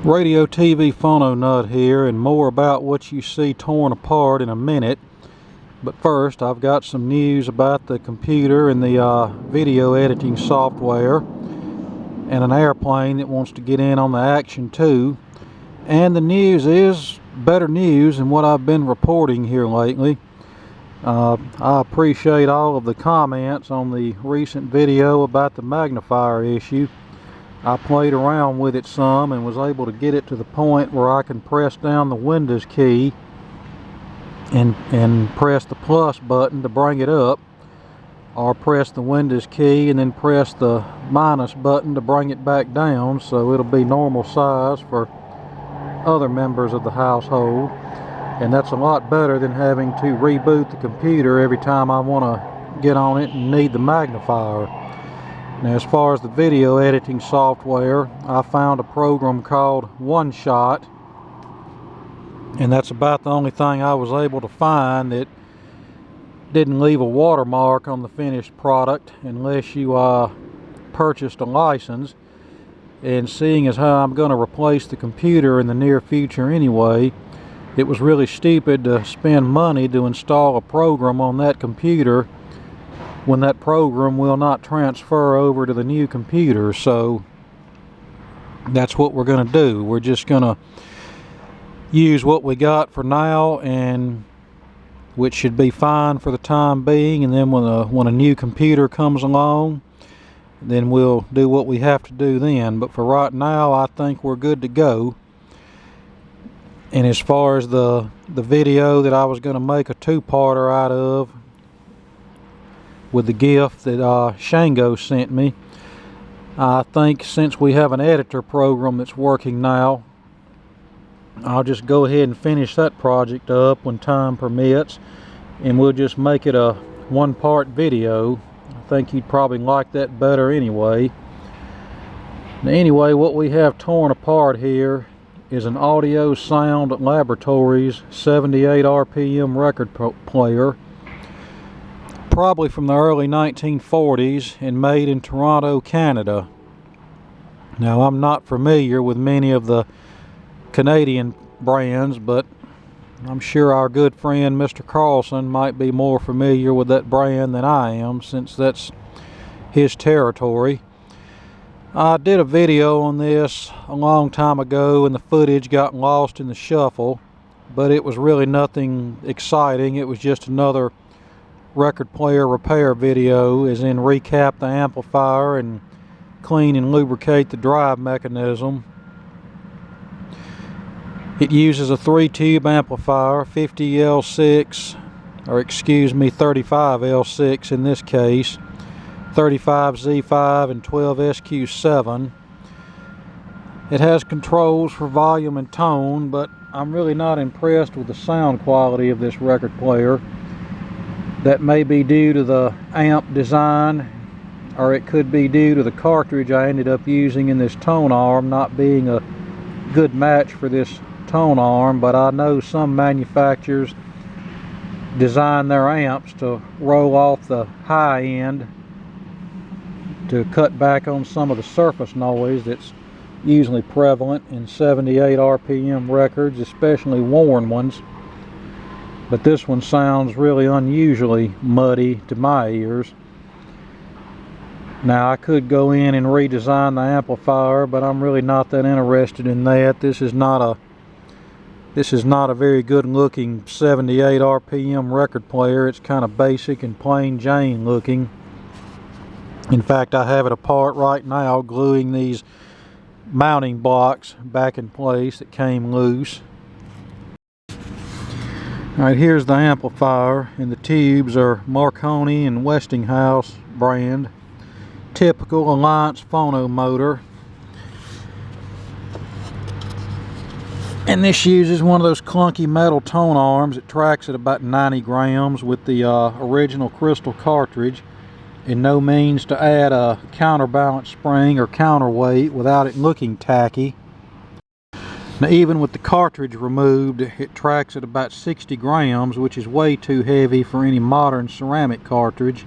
Radio TV Phono Nut here, and more about what you see torn apart in a minute. But first, I've got some news about the computer and the video editing software, and an airplane that wants to get in on the action too. And the news is better news than what I've been reporting here lately. I appreciate all of the comments on the recent video about the magnifier issue. I played around with it some and was able to get it to the point where I can press down the Windows key and press the plus button to bring it up, or press the Windows key and then press the minus button to bring it back down, so it'll be normal size for other members of the household. And that's a lot better than having to reboot the computer every time I want to get on it and need the magnifier. Now, as far as the video editing software, I found a program called One Shot, and that's about the only thing I was able to find that didn't leave a watermark on the finished product unless you purchased a license. And seeing as how I'm going to replace the computer in the near future anyway, it was really stupid to spend money to install a program on that computer when that program will not transfer over to the new computer. So that's what we're going to do. We're just going to use what we got for now, and which should be fine for the time being, and then when a new computer comes along, then we'll do what we have to do then. But for right now, I think we're good to go. And as far as the video that I was going to make a two-parter out of, with the gift that Shango sent me, I think since we have an editor program that's working now, I'll just go ahead and finish that project up when time permits, and we'll just make it a one-part video. I think you'd probably like that better anyway. Now, anyway, what we have torn apart here is an Audio Sound Laboratories 78 RPM record player, probably from the early 1940s and made in Toronto, Canada. Now, I'm not familiar with many of the Canadian brands, but I'm sure our good friend Mr. Carlson might be more familiar with that brand than I am, since that's his territory. I did a video on this a long time ago and the footage got lost in the shuffle, but it was really nothing exciting. It was just another record player repair video, as in recap the amplifier and clean and lubricate the drive mechanism. It uses a 3-tube amplifier, 50L6, or excuse me, 35L6 in this case, 35Z5 and 12SQ7. It has controls for volume and tone, but I'm really not impressed with the sound quality of this record player. That may be due to the amp design, or it could be due to the cartridge I ended up using in this tone arm not being a good match for this tone arm. But I know some manufacturers design their amps to roll off the high end to cut back on some of the surface noise that's usually prevalent in 78 RPM records, especially worn ones. But this one sounds really unusually muddy to my ears. Now, I could go in and redesign the amplifier, but I'm really not that interested in that. This is not a very good looking 78 RPM record player. It's kind of basic and plain Jane looking. In fact, I have it apart right now, gluing these mounting blocks back in place that came loose. Alright, here's the amplifier, and the tubes are Marconi and Westinghouse brand. Typical Alliance phono motor. And this uses one of those clunky metal tone arms. It tracks at about 90 grams with the original crystal cartridge, and no means to add a counterbalance spring or counterweight without it looking tacky. Now, even with the cartridge removed, it tracks at about 60 grams, which is way too heavy for any modern ceramic cartridge.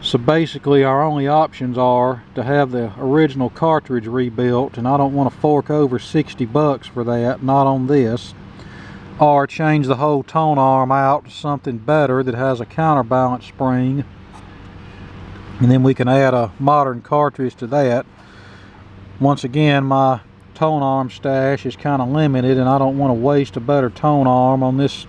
So basically our only options are to have the original cartridge rebuilt, and I don't want to fork over 60 bucks for that, not on this, or change the whole tone arm out to something better that has a counterbalance spring, and then we can add a modern cartridge to that. Once again, my tone arm stash is kind of limited, and I don't want to waste a better tone arm on this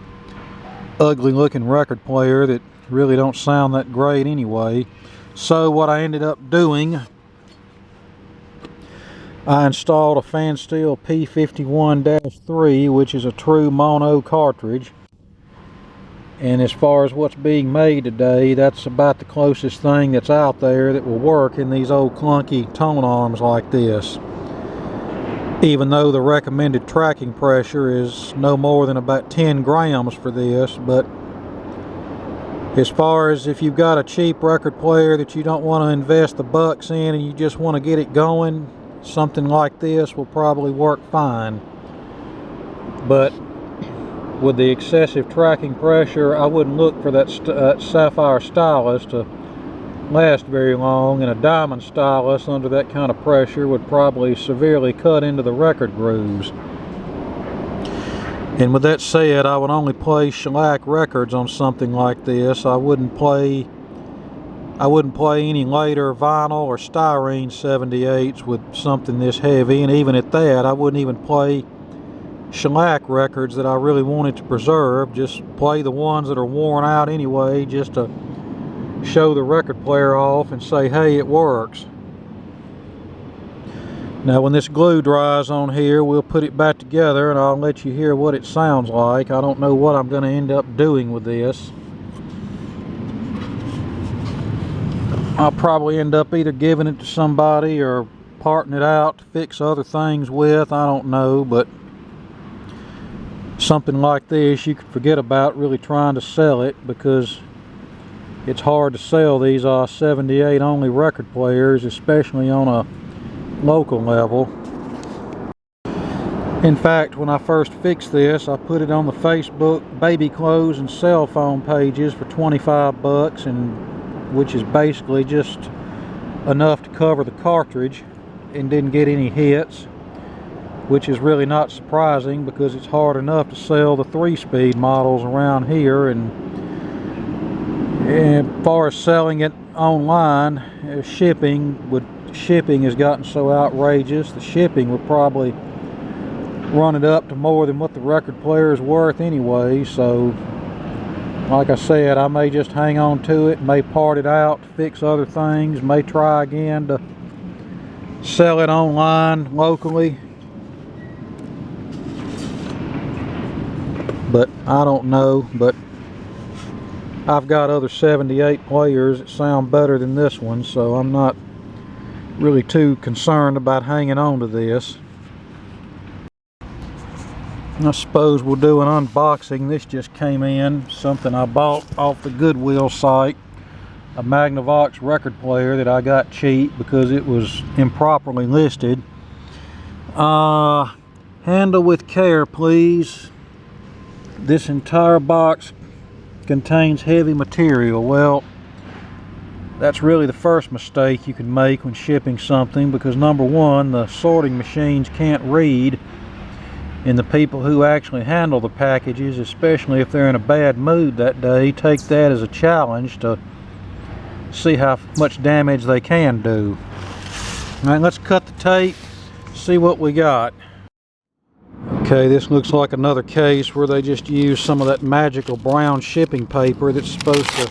ugly looking record player that really don't sound that great anyway. So what I ended up doing, I installed a Fansteel P51-3, which is a true mono cartridge, and as far as what's being made today, that's about the closest thing that's out there that will work in these old clunky tone arms like this, even though the recommended tracking pressure is no more than about 10 grams for this. But as far as if you've got a cheap record player that you don't want to invest the bucks in and you just want to get it going, something like this will probably work fine. But with the excessive tracking pressure, I wouldn't look for that sapphire stylus to last very long, and a diamond stylus under that kind of pressure would probably severely cut into the record grooves. And with that said, I would only play shellac records on something like this. I wouldn't play any later vinyl or styrene 78s with something this heavy, and even at that, I wouldn't even play shellac records that I really wanted to preserve. Just play the ones that are worn out anyway, just to show the record player off and say, hey, it works. Now when this glue dries on here, we'll put it back together and I'll let you hear what it sounds like. I don't know what I'm going to end up doing with this. I'll probably end up either giving it to somebody or parting it out to fix other things with. I don't know, but something like this you could forget about really trying to sell it, because it's hard to sell these 78 only record players, especially on a local level. In fact, when I first fixed this, I put it on the Facebook baby clothes and cell phone pages for 25 bucks, and which is basically just enough to cover the cartridge, and didn't get any hits, which is really not surprising because it's hard enough to sell the 3-speed models around here. And as far as selling it online, shipping has gotten so outrageous. The shipping would probably run it up to more than what the record player is worth anyway. So like I said, I may just hang on to it, may part it out to fix other things, may try again to sell it online locally, but I don't know. But I've got other 78 players that sound better than this one, so I'm not really too concerned about hanging on to this. I suppose we'll do an unboxing. This just came in, something I bought off the Goodwill site, a Magnavox record player that I got cheap because it was improperly listed. Handle with care, please. This entire box contains heavy material. Well, that's really the first mistake you can make when shipping something, because number one, the sorting machines can't read, and the people who actually handle the packages, especially if they're in a bad mood that day, take that as a challenge to see how much damage they can do. Alright, let's cut the tape, see what we got. Okay, this looks like another case where they just use some of that magical brown shipping paper that's supposed to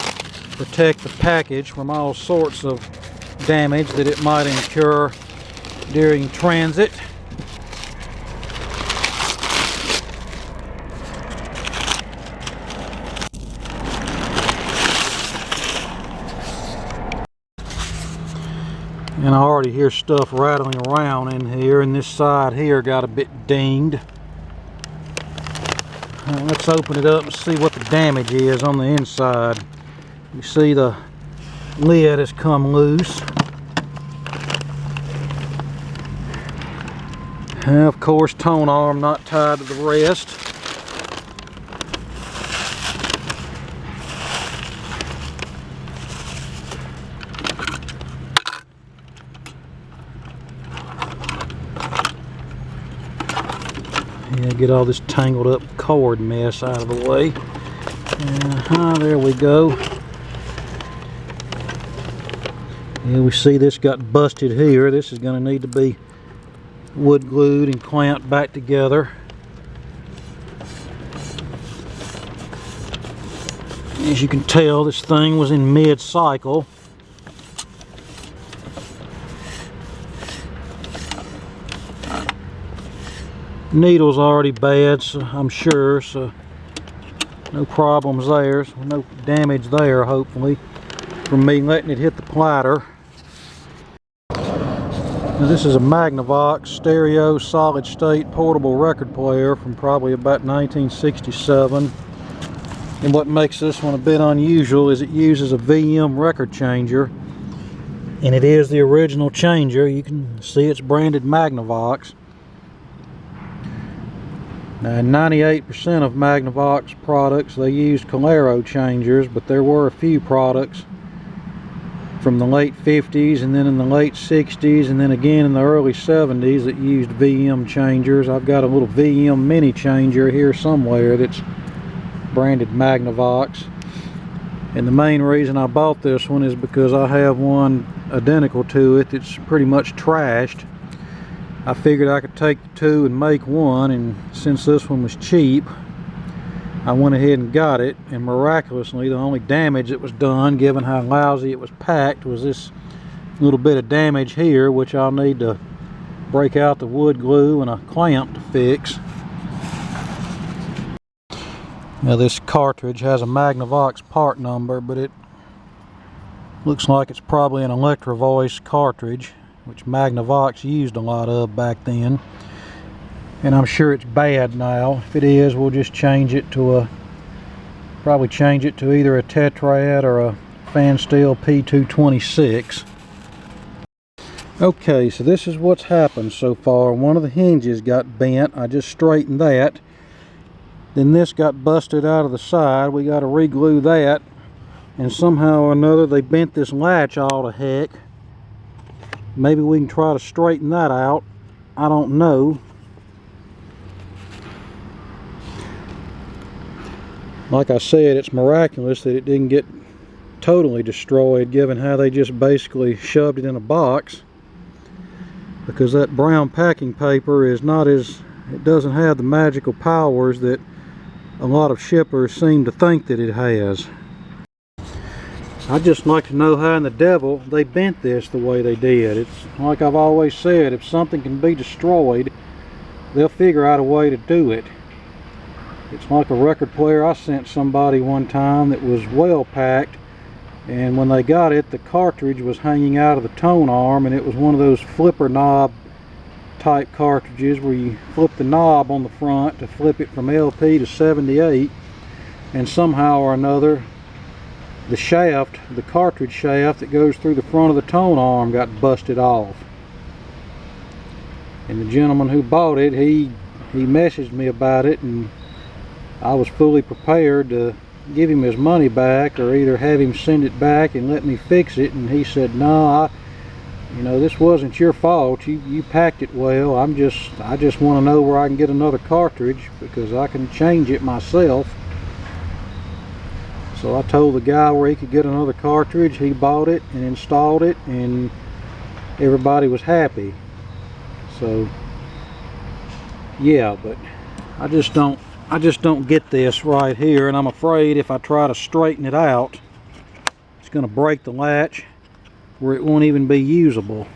protect the package from all sorts of damage that it might incur during transit. And I already hear stuff rattling around in here, and this side here got a bit dinged. Let's open it up and see what the damage is on the inside. You see the lid has come loose. And of course, tone arm not tied to the rest. Yeah, get all this tangled up cord mess out of the way. There we go. Yeah, we see this got busted here. This is going to need to be wood glued and clamped back together. As you can tell, this thing was in mid-cycle. Needle's already bad, so I'm sure, so no problems there, so no damage there, hopefully, from me letting it hit the platter. Now, this is a Magnavox stereo solid state portable record player from probably about 1967. And what makes this one a bit unusual is it uses a VM record changer, and it is the original changer. You can see it's branded Magnavox. Now, 98% of Magnavox products, they used Calero changers, but there were a few products from the late 50s and then in the late 60s and then again in the early 70s that used VM changers. I've got a little VM mini changer here somewhere that's branded Magnavox. And the main reason I bought this one is because I have one identical to it that's pretty much trashed. I figured I could take the two and make one, and since this one was cheap, I went ahead and got it, and miraculously the only damage that was done, given how lousy it was packed, was this little bit of damage here, which I'll need to break out the wood glue and a clamp to fix. Now, this cartridge has a Magnavox part number, but it looks like it's probably an Electro Voice cartridge, which Magnavox used a lot of back then. And I'm sure it's bad now. If it is, we'll just change it to probably change it to either a Tetrad or a Fan Steel P226. Okay, so this is what's happened so far. One of the hinges got bent. I just straightened that. Then this got busted out of the side. We got to re-glue that. And somehow or another they bent this latch all to heck. Maybe we can try to straighten that out. I don't know. Like I said, it's miraculous that it didn't get totally destroyed, given how they just basically shoved it in a box. Because that brown packing paper is not as, it doesn't have the magical powers that a lot of shippers seem to think that it has. I'd just like to know how in the devil they bent this the way they did. It's like I've always said, if something can be destroyed, they'll figure out a way to do it. It's like a record player I sent somebody one time that was well packed, and when they got it, the cartridge was hanging out of the tone arm, and it was one of those flipper knob type cartridges where you flip the knob on the front to flip it from LP to 78, and somehow or another the shaft, the cartridge shaft that goes through the front of the tone arm, got busted off. And the gentleman who bought it, he messaged me about it, and I was fully prepared to give him his money back or either have him send it back and let me fix it. And he said, no, you know, this wasn't your fault. You packed it well. I just want to know where I can get another cartridge, because I can change it myself. So I told the guy where he could get another cartridge. He bought it and installed it, and everybody was happy. So yeah, but I just don't get this right here, and I'm afraid if I try to straighten it out, it's going to break the latch where it won't even be usable.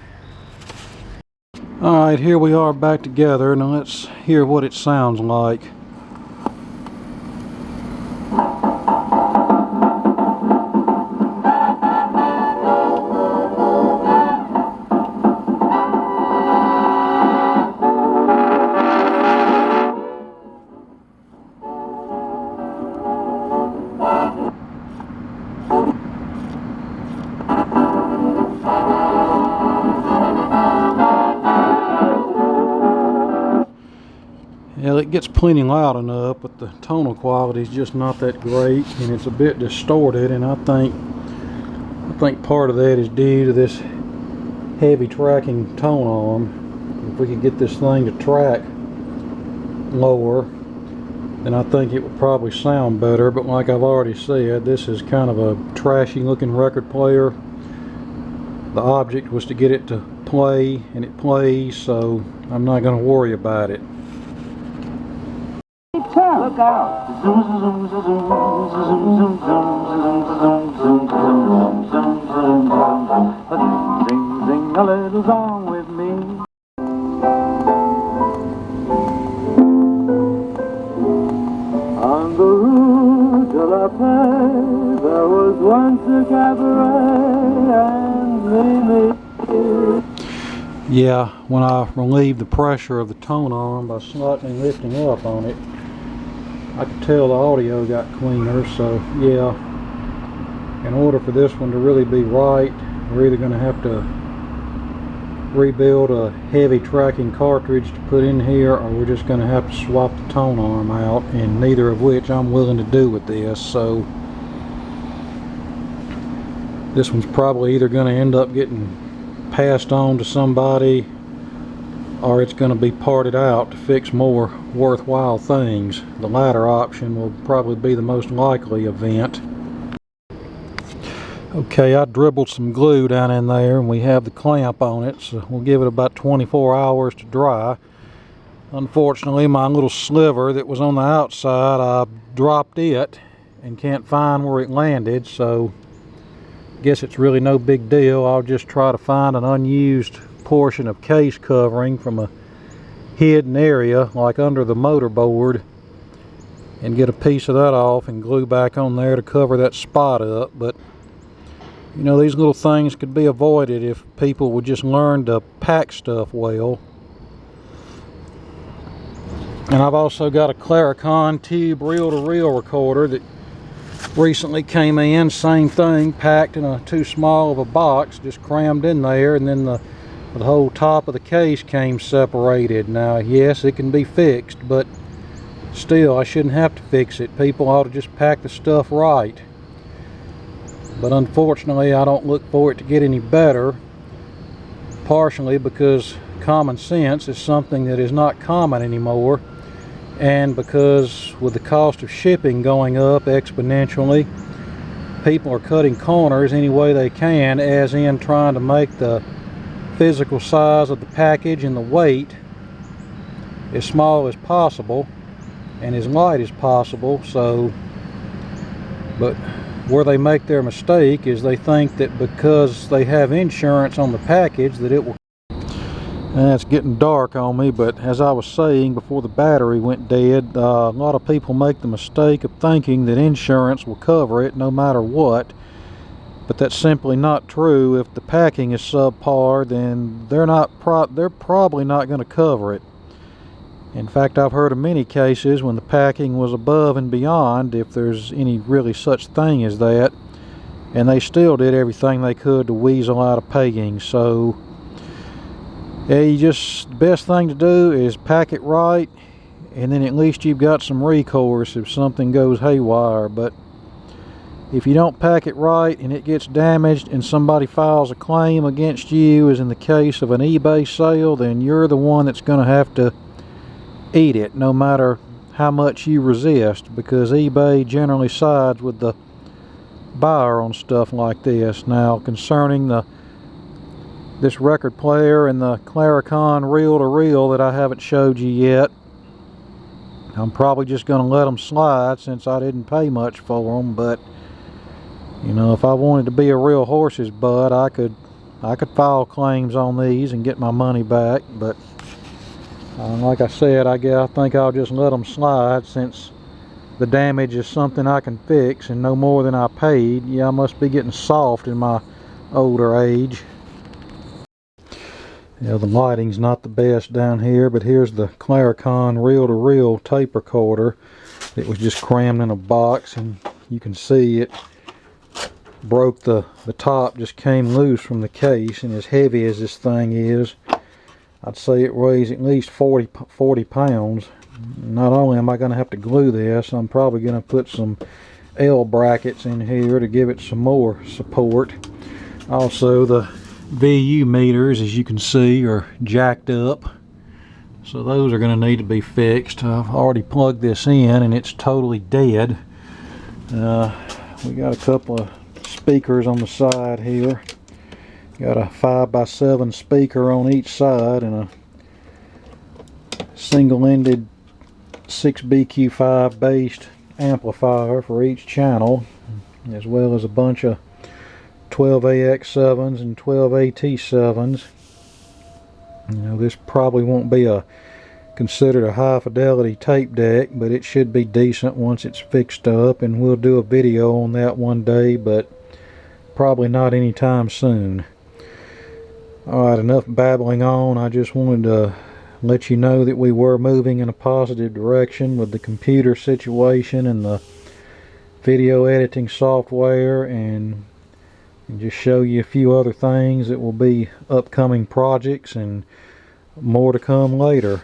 Alright, here we are back together. Now let's hear what it sounds like. Yeah, it gets plenty loud enough, but the tonal quality is just not that great, and it's a bit distorted. And I think part of that is due to this heavy tracking tone arm. If we could get this thing to track lower, then I think it would probably sound better. But like I've already said, this is kind of a trashy looking record player. The object was to get it to play, and it plays, so I'm not going to worry about it. Look out! Sing, sing a little song with me. On the rue de la Paix, there was once a cabaret, and Yeah, when I relieved the pressure of the tone arm by slightly lifting up on it, I could tell the audio got cleaner. So yeah, in order for this one to really be right, we're either going to have to rebuild a heavy tracking cartridge to put in here, or we're just going to have to swap the tone arm out, and neither of which I'm willing to do with this. So this one's probably either going to end up getting passed on to somebody, or it's going to be parted out to fix more worthwhile things. The latter option will probably be the most likely event. Okay, I dribbled some glue down in there, and we have the clamp on it, so we'll give it about 24 hours to dry. Unfortunately, my little sliver that was on the outside, I dropped it and can't find where it landed, so I guess it's really no big deal. I'll just try to find an unused portion of case covering from a hidden area, like under the motorboard, and get a piece of that off and glue back on there to cover that spot up. But you know, these little things could be avoided if people would just learn to pack stuff well. And I've also got a Claricon tube reel-to-reel recorder that recently came in. Same thing, packed in a too small of a box, just crammed in there, and then the whole top of the case came separated. Now yes, it can be fixed, but still, I shouldn't have to fix it. People ought to just pack the stuff right. But unfortunately, I don't look for it to get any better, partially because common sense is something that is not common anymore, and because with the cost of shipping going up exponentially, people are cutting corners any way they can, as in trying to make the physical size of the package and the weight as small as possible and as light as possible. So, but where they make their mistake is they think that because they have insurance on the package that it will. And it's getting dark on me, but as I was saying before the battery went dead, a lot of people make the mistake of thinking that insurance will cover it no matter what. But that's simply not true. If the packing is subpar, then they're probably not going to cover it. In fact, I've heard of many cases when the packing was above and beyond, if there's any really such thing as that, and they still did everything they could to weasel out of paying. So yeah, the best thing to do is pack it right, and then at least you've got some recourse if something goes haywire. But if you don't pack it right and it gets damaged and somebody files a claim against you, as in the case of an eBay sale, then you're the one that's going to have to eat it, no matter how much you resist, because eBay generally sides with the buyer on stuff like this. Now, concerning this record player and the Claricon reel-to-reel that I haven't showed you yet, I'm probably just going to let them slide since I didn't pay much for them. But you know, if I wanted to be a real horse's butt, I could file claims on these and get my money back. But like I said, I think I'll just let them slide since the damage is something I can fix and no more than I paid. Yeah, I must be getting soft in my older age. Yeah, the lighting's not the best down here, but here's the Claricon reel-to-reel tape recorder. It was just crammed in a box, and you can see it broke. The top just came loose from the case, and as heavy as this thing is, I'd say it weighs at least 40 pounds. Not only am I going to have to glue this, I'm probably going to put some L brackets in here to give it some more support. Also, the VU meters, as you can see, are jacked up, So those are going to need to be fixed. I've already plugged this in and it's totally dead. We got a couple of speakers on the side here. Got a 5x7 speaker on each side and a single-ended 6BQ5 based amplifier for each channel, as well as a bunch of 12AX7s and 12AT7s. You know, this probably won't be considered a high fidelity tape deck, but it should be decent once it's fixed up, and we'll do a video on that one day, but probably not anytime soon. Alright, enough babbling on. I just wanted to let you know that we were moving in a positive direction with the computer situation and the video editing software, and just show you a few other things that will be upcoming projects and more to come later.